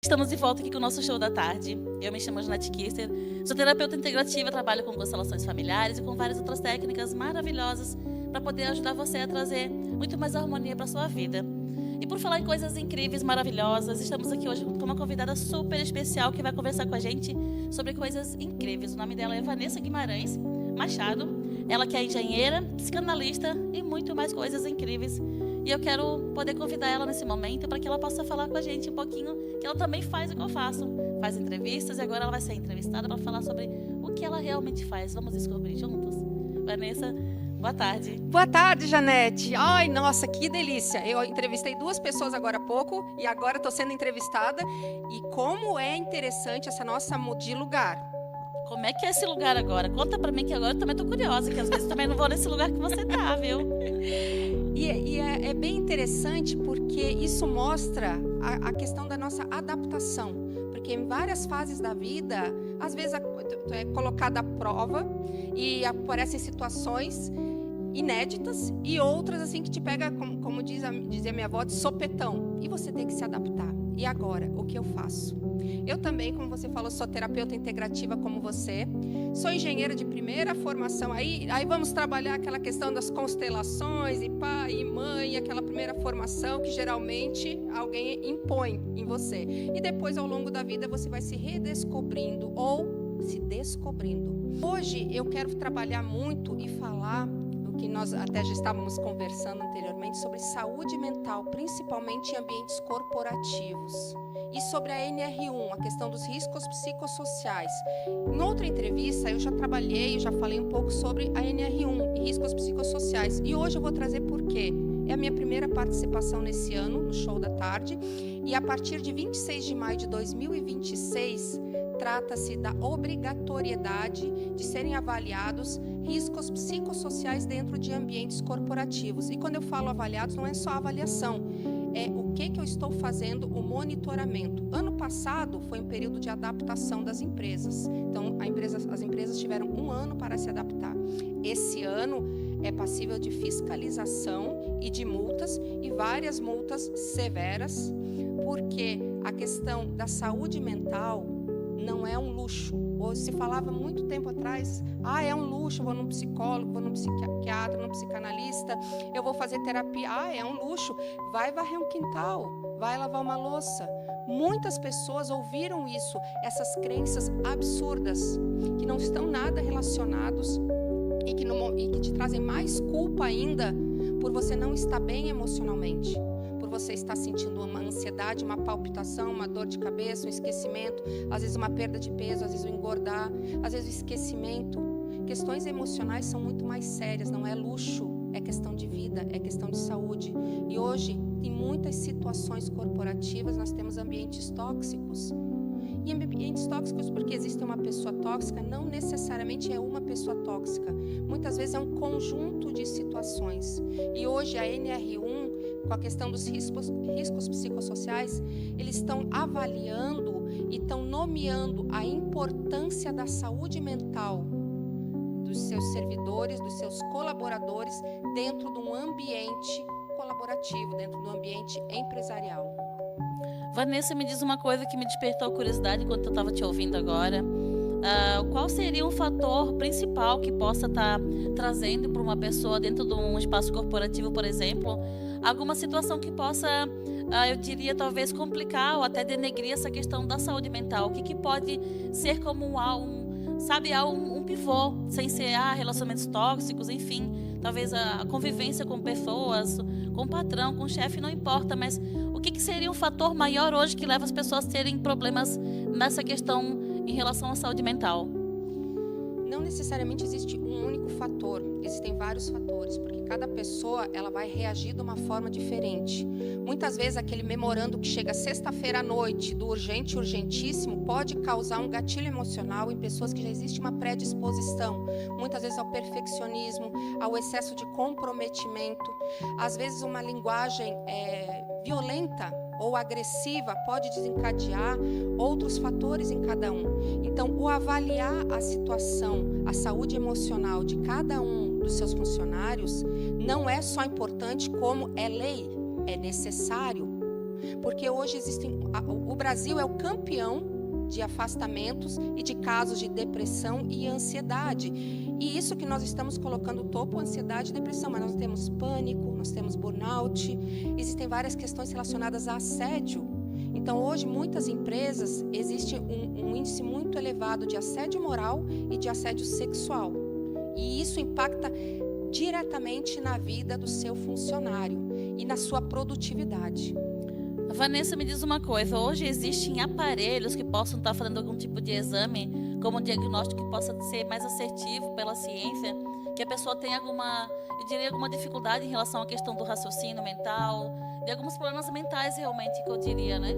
Estamos de volta aqui com o nosso show da tarde. Eu me chamo Janete Kister, sou terapeuta integrativa, trabalho com constelações familiares e com várias outras técnicas maravilhosas para poder ajudar você a trazer muito mais harmonia para a sua vida. E por falar em coisas incríveis, maravilhosas, estamos aqui hoje com uma convidada super especial que vai conversar com a gente sobre coisas incríveis. O nome dela é Vanessa Guimarães Machado. Ela que é engenheira, psicanalista e muito mais coisas incríveis. E eu quero poder convidar ela nesse momento para que ela possa falar com a gente um pouquinho, que ela também faz o que eu faço. Faz entrevistas e agora ela vai ser entrevistada para falar sobre o que ela realmente faz. Vamos descobrir juntos? Vanessa, boa tarde. Boa tarde, Janete. Ai, nossa, que delícia. Eu entrevistei 2 pessoas agora há pouco e agora estou sendo entrevistada. E como é interessante essa nossa de lugar. Como é que é esse lugar agora? Conta pra mim que agora eu também tô curiosa, que às vezes também não vou nesse lugar que você tá, viu? É bem interessante porque isso mostra a questão da nossa adaptação. Porque em várias fases da vida, às vezes tu é colocada à prova e aparecem situações inéditas e outras assim que te pega, como dizia minha avó, de sopetão. E você tem que se adaptar. E agora, o que eu faço? Eu também, como você falou, sou terapeuta integrativa como você. Sou engenheira de primeira formação. Aí vamos trabalhar aquela questão das constelações e pai e mãe, aquela primeira formação que geralmente alguém impõe em você. E depois, ao longo da vida, você vai se redescobrindo ou se descobrindo. Hoje eu quero trabalhar muito e falar que nós até já estávamos conversando anteriormente sobre saúde mental, principalmente em ambientes corporativos. E sobre a NR1, a questão dos riscos psicossociais. Em outra entrevista, eu já falei um pouco sobre a NR1 e riscos psicossociais. E hoje eu vou trazer por quê. É a minha primeira participação nesse ano, no show da tarde. E a partir de 26 de maio de 2026, trata-se da obrigatoriedade de serem avaliados riscos psicossociais dentro de ambientes corporativos. E quando eu falo avaliados, não é só avaliação, é o que eu estou fazendo, o monitoramento. Ano passado foi um período de adaptação das empresas. Então, as empresas tiveram 1 ano para se adaptar. Esse ano é passível de fiscalização e de multas, e várias multas severas, porque a questão da saúde mental não é um luxo. Ou se falava muito tempo atrás, é um luxo, eu vou num psicólogo, vou num psiquiatra, num psicanalista, eu vou fazer terapia, é um luxo, vai varrer um quintal, vai lavar uma louça. Muitas pessoas ouviram isso, essas crenças absurdas, que não estão nada relacionados e que te trazem mais culpa ainda por você não estar bem emocionalmente. Você está sentindo uma ansiedade, uma palpitação, uma dor de cabeça, um esquecimento, às vezes uma perda de peso, às vezes um engordar, às vezes o esquecimento. Questões emocionais são muito mais sérias, não é luxo, é questão de vida, é questão de saúde. E hoje, em muitas situações corporativas, nós temos ambientes tóxicos. E ambientes tóxicos, porque existe uma pessoa tóxica, não necessariamente é uma pessoa tóxica. Muitas vezes é um conjunto de situações. E hoje a NR1, com a questão dos riscos psicossociais, eles estão avaliando e estão nomeando a importância da saúde mental dos seus servidores, dos seus colaboradores, dentro de um ambiente colaborativo, dentro do ambiente empresarial. Vanessa, me diz uma coisa que me despertou curiosidade enquanto eu estava te ouvindo agora. Qual seria um fator principal que possa estar trazendo para uma pessoa dentro de um espaço corporativo, por exemplo, alguma situação que possa, eu diria, talvez complicar ou até denegrir essa questão da saúde mental? O que pode ser como um pivô, sem ser relacionamentos tóxicos, enfim, talvez a convivência com pessoas, com o patrão, com o chefe, não importa, mas o que seria um fator maior hoje que leva as pessoas a terem problemas nessa questão em relação à saúde mental? Não necessariamente existe um único fator, existem vários fatores, porque cada pessoa ela vai reagir de uma forma diferente. Muitas vezes aquele memorando que chega sexta-feira à noite, do urgente, urgentíssimo, pode causar um gatilho emocional em pessoas que já existe uma predisposição, muitas vezes ao perfeccionismo, ao excesso de comprometimento, às vezes uma linguagem violenta ou agressiva pode desencadear outros fatores em cada um. Então, o avaliar a situação, a saúde emocional de cada um dos seus funcionários não é só importante como é lei, é necessário. porque hoje o Brasil é o campeão de afastamentos e de casos de depressão e ansiedade. E isso que nós estamos colocando topo, ansiedade e depressão, mas nós temos pânico, nós temos burnout, existem várias questões relacionadas a assédio. Então, hoje, muitas empresas, existe um índice muito elevado de assédio moral e de assédio sexual. E isso impacta diretamente na vida do seu funcionário e na sua produtividade. Vanessa, me diz uma coisa, hoje existem aparelhos que possam estar fazendo algum tipo de exame, como um diagnóstico que possa ser mais assertivo pela ciência, que a pessoa tenha alguma dificuldade em relação à questão do raciocínio mental, de alguns problemas mentais realmente, que eu diria, né?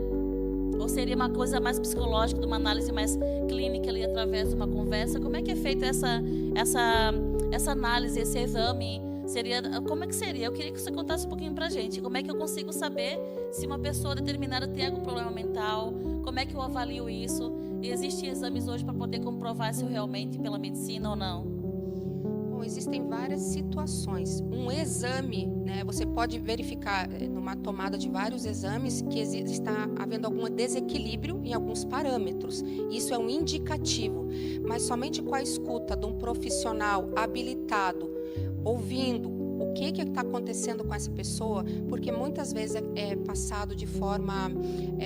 Ou seria uma coisa mais psicológica, de uma análise mais clínica ali através de uma conversa? Como é que é feita essa análise, esse exame? Como é que seria? Eu queria que você contasse um pouquinho pra gente. Como é que eu consigo saber se uma pessoa determinada tem algum problema mental? Como é que eu avalio isso? Existem exames hoje para poder comprovar se realmente pela medicina ou não? Bom, existem várias situações. Um exame, né, você pode verificar numa tomada de vários exames que está havendo algum desequilíbrio em alguns parâmetros. Isso é um indicativo. Mas somente com a escuta de um profissional habilitado, ouvindo o que está acontecendo com essa pessoa, porque muitas vezes é passado de forma...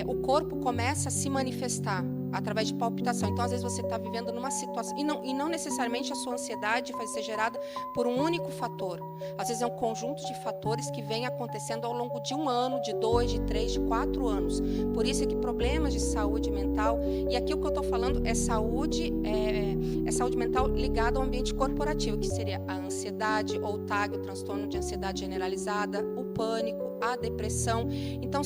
o corpo começa a se manifestar através de palpitação. Então, às vezes, você está vivendo numa situação... E não necessariamente a sua ansiedade vai ser gerada por um único fator. Às vezes, é um conjunto de fatores que vem acontecendo ao longo de 1 ano, de 2, de 3, de 4 anos. Por isso é que problemas de saúde mental... E aqui o que eu estou falando é saúde mental ligada ao ambiente corporativo, que seria a ansiedade, ou o TAG, o transtorno de ansiedade generalizada, o pânico, a depressão. Então,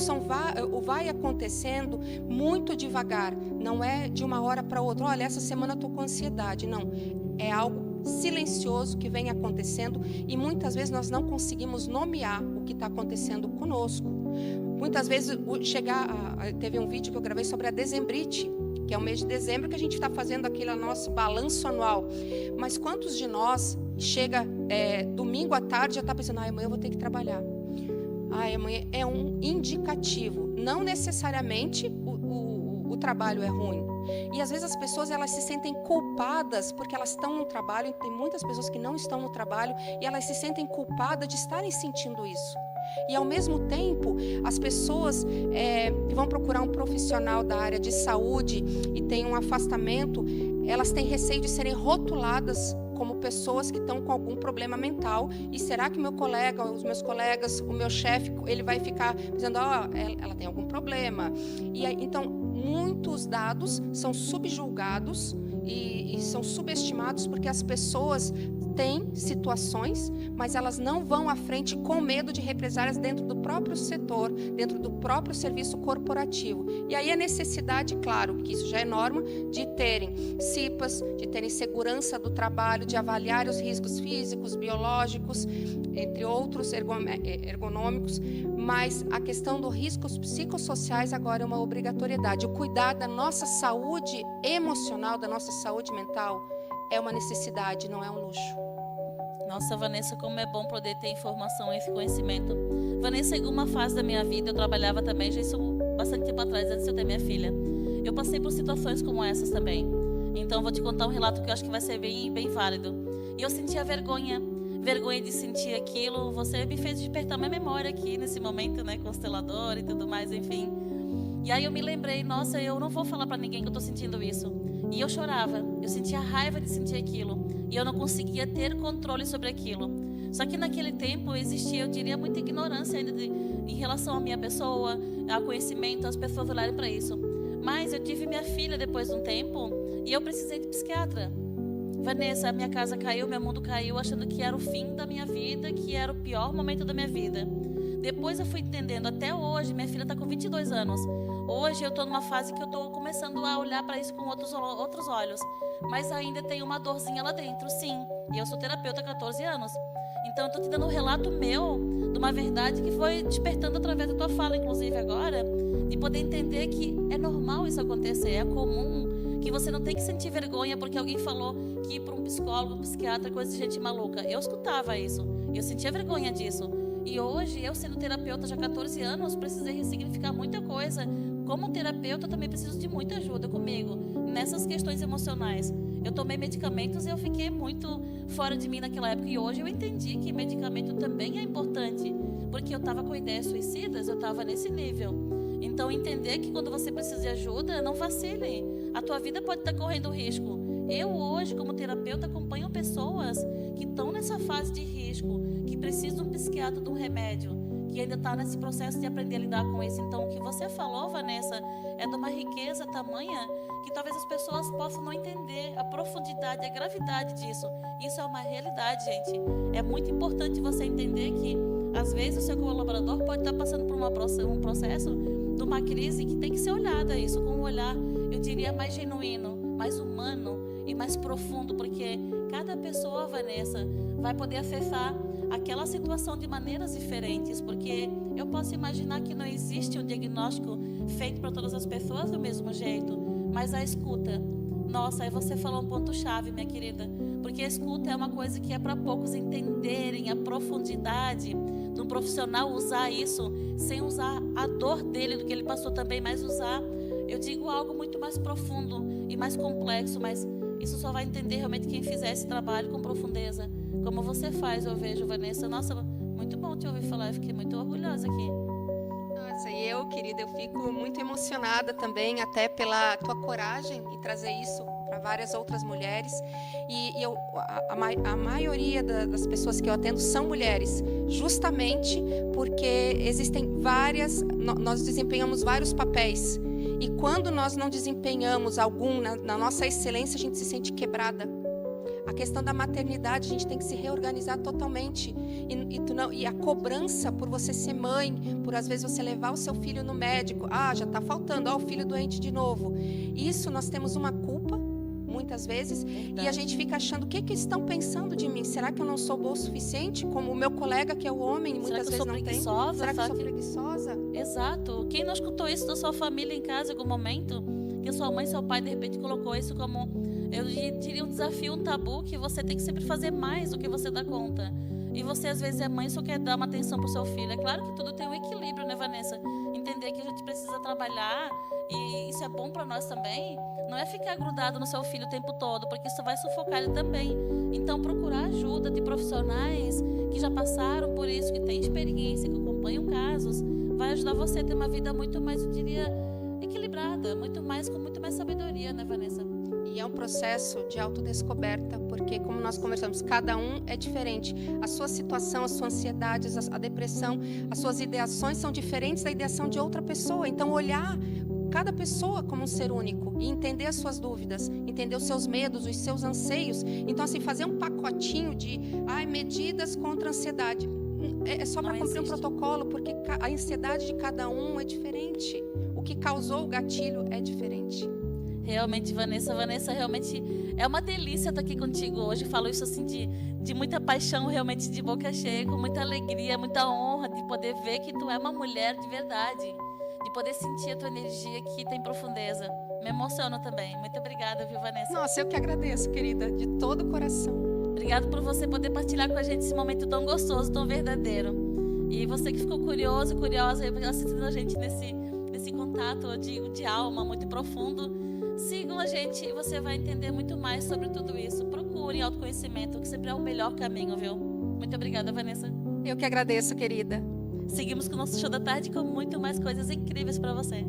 vai acontecendo muito devagar. Não é de uma hora para outra. Olha, essa semana eu estou com ansiedade. Não. É algo silencioso que vem acontecendo e muitas vezes nós não conseguimos nomear o que está acontecendo conosco. Muitas vezes teve um vídeo que eu gravei sobre a dezembrite, que é o mês de dezembro que a gente está fazendo aquele nosso balanço anual. Mas quantos de nós chega domingo à tarde e já está pensando, amanhã eu vou ter que trabalhar. Amanhã é um indicativo. Não necessariamente o trabalho é ruim. E às vezes as pessoas elas se sentem culpadas porque elas estão no trabalho. Tem muitas pessoas que não estão no trabalho e elas se sentem culpadas de estarem sentindo isso. E ao mesmo tempo, as pessoas que vão procurar um profissional da área de saúde e tem um afastamento, elas têm receio de serem rotuladas como pessoas que estão com algum problema mental. E será que meu colega, os meus colegas, o meu chefe, ele vai ficar dizendo, ela tem algum problema? E aí, então, muitos dados são subjulgados e são subestimados porque as pessoas têm situações, mas elas não vão à frente com medo de represálias dentro do próprio setor, dentro do próprio serviço corporativo. E aí a necessidade, claro, que isso já é norma, de terem CIPAs, de terem segurança do trabalho, de avaliar os riscos físicos, biológicos, entre outros ergonômicos, mas a questão dos riscos psicossociais agora é uma obrigatoriedade. O cuidar da nossa saúde emocional, da nossa saúde mental, é uma necessidade, não é um luxo. Nossa, Vanessa, como é bom poder ter informação e esse conhecimento. Vanessa, em alguma fase da minha vida, eu trabalhava também, já isso bastante tempo atrás, antes de eu ter minha filha. Eu passei por situações como essas também. Então, vou te contar um relato que eu acho que vai ser bem, bem válido. E eu sentia vergonha de sentir aquilo. Você me fez despertar minha memória aqui, nesse momento, né, constelador e tudo mais, enfim. E aí eu me lembrei, nossa, eu não vou falar pra ninguém que eu tô sentindo isso. E eu chorava, eu sentia raiva de sentir aquilo. E eu não conseguia ter controle sobre aquilo. Só que naquele tempo existia, eu diria, muita ignorância ainda em relação à minha pessoa, ao conhecimento, as pessoas olharem para isso. Mas eu tive minha filha depois de um tempo e eu precisei de psiquiatra. Vanessa, minha casa caiu, meu mundo caiu, achando que era o fim da minha vida, que era o pior momento da minha vida. Depois eu fui entendendo, até hoje, minha filha está com 22 anos. Hoje eu estou numa fase que eu estou começando a olhar para isso com outros olhos. Mas ainda tem uma dorzinha lá dentro, sim. E eu sou terapeuta há 14 anos. Então eu estou te dando um relato meu, de uma verdade que foi despertando através da tua fala, inclusive agora, de poder entender que é normal isso acontecer, é comum, que você não tem que sentir vergonha porque alguém falou que ir para um psicólogo, um psiquiatra, coisa de gente maluca. Eu escutava isso, eu sentia vergonha disso. E hoje, eu sendo terapeuta já há 14 anos, precisei ressignificar muita coisa. Como terapeuta, eu também preciso de muita ajuda comigo nessas questões emocionais. Eu tomei medicamentos e eu fiquei muito fora de mim naquela época. E hoje eu entendi que medicamento também é importante. Porque eu estava com ideias suicidas, eu estava nesse nível. Então, entender que quando você precisa de ajuda, não vacile. A tua vida pode estar correndo risco. Eu hoje, como terapeuta, acompanho pessoas que estão nessa fase de risco, que precisam de um psiquiatra, de um remédio, que ainda está nesse processo de aprender a lidar com isso. Então, o que você falou, Vanessa, é de uma riqueza tamanha que talvez as pessoas possam não entender a profundidade, a gravidade disso. Isso é uma realidade, gente. É muito importante você entender que, às vezes, o seu colaborador pode estar passando por um processo de uma crise que tem que ser olhada isso com um olhar, eu diria, mais genuíno, mais humano e mais profundo, porque cada pessoa, Vanessa, vai poder acessar aquela situação de maneiras diferentes, porque eu posso imaginar que não existe um diagnóstico feito para todas as pessoas do mesmo jeito, mas a escuta, nossa, aí você falou um ponto-chave, minha querida, porque a escuta é uma coisa que é para poucos entenderem a profundidade de um profissional usar isso, sem usar a dor dele, do que ele passou também, mas usar, eu digo, algo muito mais profundo e mais complexo, mas isso só vai entender realmente quem fizer esse trabalho com profundeza, como você faz, eu vejo, Vanessa. Nossa, muito bom te ouvir falar, eu fiquei muito orgulhosa aqui. Nossa, e eu, querida, eu fico muito emocionada também, até pela tua coragem em trazer isso para várias outras mulheres. E a maioria das pessoas que eu atendo são mulheres, justamente porque existem nós desempenhamos vários papéis. E quando nós não desempenhamos algum na nossa excelência, a gente se sente quebrada. A questão da maternidade, a gente tem que se reorganizar totalmente. E a cobrança por você ser mãe, por às vezes você levar o seu filho no médico. Ah, já está faltando, o filho doente de novo. Isso nós temos uma culpa, muitas vezes. Verdade. E a gente fica achando, o que estão pensando de mim? Será que eu não sou boa o suficiente? Como o meu colega, que é o homem, muitas vezes não tem. Será que eu sou preguiçosa? Exato. Quem não escutou isso da sua família em casa em algum momento? Que sua mãe, seu pai, de repente, colocou isso como, eu diria, um desafio, um tabu, que você tem que sempre fazer mais do que você dá conta. E você, às vezes, é mãe e só quer dar uma atenção pro seu filho. É claro que tudo tem um equilíbrio, né, Vanessa? Entender que a gente precisa trabalhar, e isso é bom para nós também. Não é ficar grudado no seu filho o tempo todo, porque isso vai sufocar ele também. Então, procurar ajuda de profissionais que já passaram por isso, que têm experiência, que acompanham casos, vai ajudar você a ter uma vida muito mais, eu diria, equilibrada, com muito mais sabedoria, né, Vanessa? E é um processo de autodescoberta, porque, como nós conversamos, cada um é diferente. A sua situação, a sua ansiedade, a depressão, as suas ideações são diferentes da ideação de outra pessoa. Então, olhar cada pessoa como um ser único e entender as suas dúvidas, entender os seus medos, os seus anseios. Então, assim, fazer um pacotinho de medidas contra a ansiedade. É só para cumprir um protocolo, porque a ansiedade de cada um é diferente. O que causou o gatilho é diferente. Realmente, Vanessa, realmente é uma delícia estar aqui contigo hoje. Falo isso assim de muita paixão, realmente de boca cheia, com muita alegria, muita honra de poder ver que tu é uma mulher de verdade, de poder sentir a tua energia que tem profundeza. Me emociona também. Muito obrigada, viu, Vanessa? Nossa, eu que agradeço, querida, de todo o coração. Obrigada por você poder partilhar com a gente esse momento tão gostoso, tão verdadeiro. E você que ficou curioso, curiosa, assistindo a gente nesse contato, eu digo, de alma muito profundo, sigam a gente e você vai entender muito mais sobre tudo isso. Procure autoconhecimento, que sempre é o melhor caminho, viu? Muito obrigada, Vanessa. Eu que agradeço, querida. Seguimos com o nosso show da tarde com muito mais coisas incríveis para você.